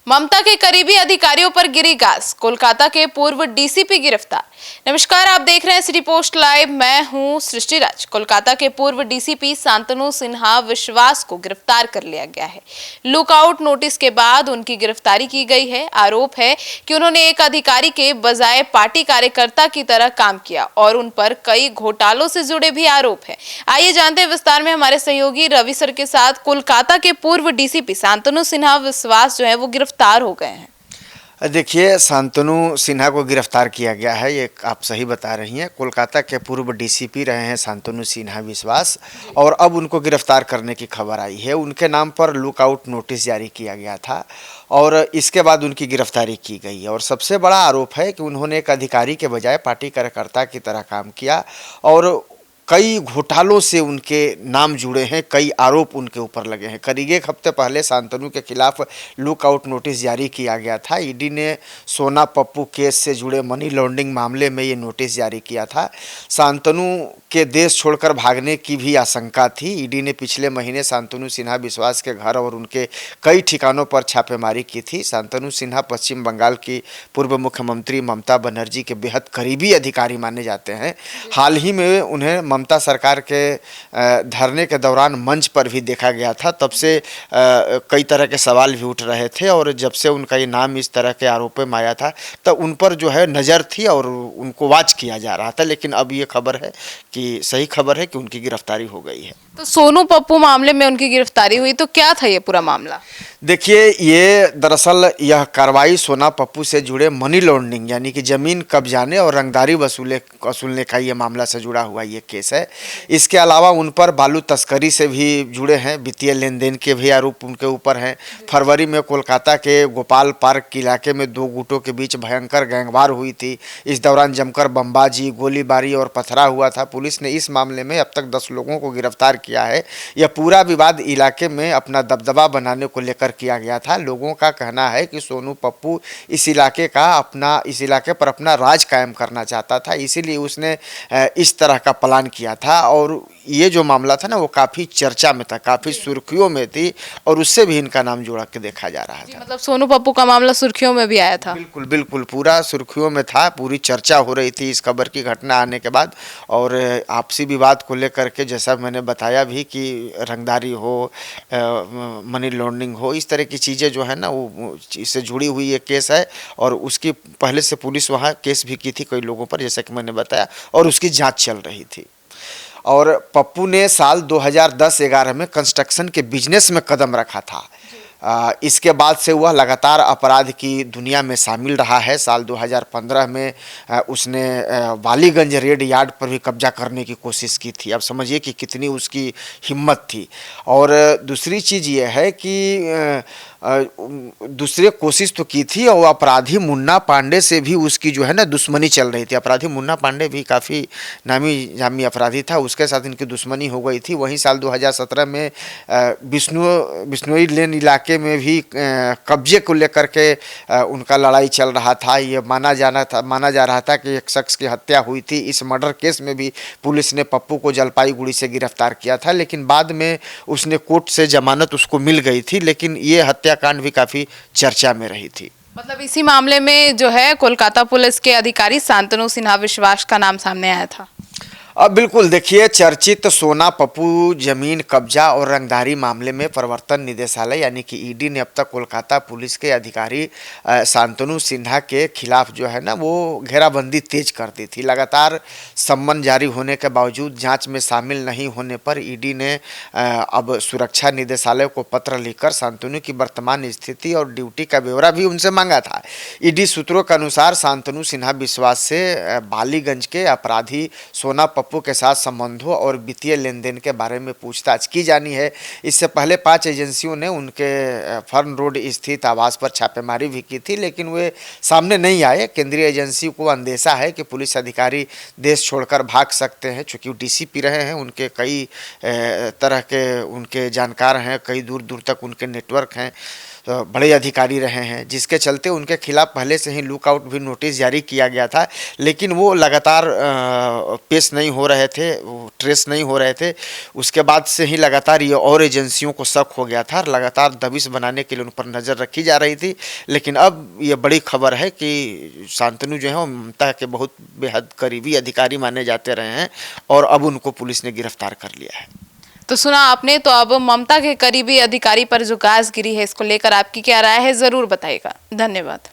ममता के करीबी अधिकारियों पर गिरी गाज, कोलकाता के पूर्व डीसीपी गिरफ्तार। नमस्कार, आप देख रहे हैं सिटी पोस्ट लाइव। मैं हूं सृष्टि राज। कोलकाता के पूर्व डीसीपी शांतनु सिन्हा विश्वास को गिरफ्तार कर लिया गया है। लुकआउट नोटिस के बाद उनकी गिरफ्तारी की गई है। आरोप है कि उन्होंने एक अधिकारी के बजाय पार्टी कार्यकर्ता की तरह काम किया और उन पर कई घोटालों से जुड़े भी आरोप है। आइए जानते हैं विस्तार में हमारे सहयोगी रवि सर के साथ। कोलकाता के पूर्व डीसीपी शांतनु सिन्हा विश्वास जो है वो गिरफ्तार हो गए हैं। देखिए, शांतनु सिन्हा को गिरफ्तार किया गया है, ये आप सही बता रही हैं। कोलकाता के पूर्व डीसीपी रहे हैं शांतनु सिन्हा विश्वास, और अब उनको गिरफ्तार करने की खबर आई है। उनके नाम पर लुकआउट नोटिस जारी किया गया था और इसके बाद उनकी गिरफ्तारी की गई है। और सबसे बड़ा आरोप है कि उन्होंने एक अधिकारी के बजाय पार्टी कार्यकर्ता की तरह काम किया और कई घोटालों से उनके नाम जुड़े हैं, कई आरोप उनके ऊपर लगे हैं। करीब एक हफ्ते पहले शांतनु के खिलाफ लुकआउट नोटिस जारी किया गया था। ईडी ने सोना पप्पू केस से जुड़े मनी लॉन्ड्रिंग मामले में ये नोटिस जारी किया था। शांतनु के देश छोड़कर भागने की भी आशंका थी। ईडी ने पिछले महीने शांतनु सिन्हा विश्वास के घर और उनके कई ठिकानों पर छापेमारी की थी। शांतनु सिन्हा पश्चिम बंगाल की पूर्व मुख्यमंत्री ममता बनर्जी के बेहद करीबी अधिकारी माने जाते हैं। हाल ही में उन्हें ममता सरकार के धरने के दौरान मंच पर भी देखा गया था। तब से कई तरह के सवाल भी उठ रहे थे और जब से उनका ये नाम इस तरह के आरोपों में आया था तब उन पर जो है नज़र थी और उनको वॉच किया जा रहा था। लेकिन अब ये खबर है कि सही खबर है कि उनकी गिरफ्तारी हो गई है। तो सोनू पप्पू मामले में उनकी गिरफ्तारी हुई, तो क्या था ये पूरा मामला? देखिए, ये दरअसल यह कार्रवाई सोना पप्पू से जुड़े मनी लॉन्ड्रिंग यानी कि ज़मीन कब्जाने और रंगदारी वसूलने का ये मामला से जुड़ा हुआ ये केस है। इसके अलावा उन पर बालू तस्करी से भी जुड़े हैं, वित्तीय लेन देन के भी आरोप उनके ऊपर हैं। फरवरी में कोलकाता के गोपाल पार्क इलाके में दो गुटों के बीच भयंकर गैंगवार हुई थी। इस दौरान जमकर बमबाजी, गोलीबारी और पथराव हुआ था। पुलिस ने इस मामले में अब तक 10 लोगों को गिरफ्तार किया है। यह पूरा विवाद इलाके में अपना दबदबा बनाने को लेकर किया गया था। लोगों का कहना है कि सोनू पप्पू इस इलाके पर अपना राज कायम करना चाहता था, इसीलिए उसने इस तरह का प्लान किया था। और ये जो मामला था ना, वो काफ़ी चर्चा में था, काफ़ी सुर्खियों में थी और उससे भी इनका नाम जोड़ा के देखा जा रहा था। मतलब सोनू पप्पू का मामला सुर्खियों में भी आया था। बिल्कुल बिल्कुल, पूरा सुर्खियों में था, पूरी चर्चा हो रही थी इस खबर की घटना आने के बाद। और आपसी विवाद को लेकर के जैसा मैंने बताया भी कि रंगदारी हो, मनी लॉन्ड्रिंग हो, इस तरह की चीज़ें जो है ना वो इससे जुड़ी हुई ये केस है। और उसकी पहले से पुलिस वहाँ केस भी की थी कई लोगों पर, जैसा कि मैंने बताया, और उसकी जांच चल रही थी। और पप्पू ने साल 2010-11 में कंस्ट्रक्शन के बिजनेस में कदम रखा था। इसके बाद से वह लगातार अपराध की दुनिया में शामिल रहा है। साल 2015 में उसने वालीगंज रेड यार्ड पर भी कब्जा करने की कोशिश की थी। अब समझिए कि कितनी उसकी हिम्मत थी। और दूसरी चीज़ ये है कि दूसरे कोशिश तो की थी और अपराधी मुन्ना पांडे से भी उसकी जो है ना दुश्मनी चल रही थी। अपराधी मुन्ना पांडे भी काफ़ी नामी जामी अपराधी था, उसके साथ इनकी दुश्मनी हो गई थी। वहीं साल 2017 में बिश्नोई लेन इलाके में भी कब्जे को लेकर के उनका लड़ाई चल रहा था। ये माना जा रहा था कि एक शख्स की हत्या हुई थी। इस मर्डर केस में भी पुलिस ने पप्पू को जलपाईगुड़ी से गिरफ्तार किया था, लेकिन बाद में उसने कोर्ट से जमानत उसको मिल गई थी। लेकिन ये हत्याकांड भी काफ़ी चर्चा में रही थी। मतलब इसी मामले में जो है कोलकाता पुलिस के अधिकारी शांतनु सिन्हा विश्वास का नाम सामने आया था। अब बिल्कुल देखिए, चर्चित सोना पप्पू जमीन कब्जा और रंगदारी मामले में प्रवर्तन निदेशालय यानी कि ईडी ने अब तक कोलकाता पुलिस के अधिकारी शांतनु सिन्हा के खिलाफ जो है ना वो घेराबंदी तेज कर दी थी। लगातार सम्मन जारी होने के बावजूद जांच में शामिल नहीं होने पर ईडी ने अब सुरक्षा निदेशालय को पत्र लिखकर शांतनु की वर्तमान स्थिति और ड्यूटी का ब्यौरा भी उनसे मांगा था। ईडी सूत्रों के अनुसार शांतनु सिन्हा विश्वास से बालीगंज के अपराधी सोना पप्पू के साथ संबंधों और वित्तीय लेन देन के बारे में पूछताछ की जानी है। इससे पहले 5 एजेंसियों ने उनके फर्न रोड स्थित आवास पर छापेमारी भी की थी, लेकिन वे सामने नहीं आए। केंद्रीय एजेंसी को अंदेशा है कि पुलिस अधिकारी देश छोड़कर भाग सकते हैं। चूँकि वो डीसीपी रहे हैं, उनके कई तरह के उनके जानकार हैं, कई दूर दूर तक उनके नेटवर्क हैं। बड़े अधिकारी रहे हैं, जिसके चलते उनके खिलाफ पहले से ही लुकआउट भी नोटिस जारी किया गया था, लेकिन वो लगातार पेश नहीं हो रहे थे, ट्रेस नहीं हो रहे थे। उसके बाद से ही लगातार ये और एजेंसियों को शक हो गया था, लगातार दबिश बनाने के लिए उन पर नज़र रखी जा रही थी। लेकिन अब ये बड़ी खबर है कि शांतनु जो है वो ममता के बहुत बेहद करीबी अधिकारी माने जाते रहे हैं और अब उनको पुलिस ने गिरफ्तार कर लिया है। तो सुना आपने, तो अब ममता के करीबी अधिकारी पर जो गाज गिरी है, इसको लेकर आपकी क्या राय है, जरूर बताइएगा। धन्यवाद।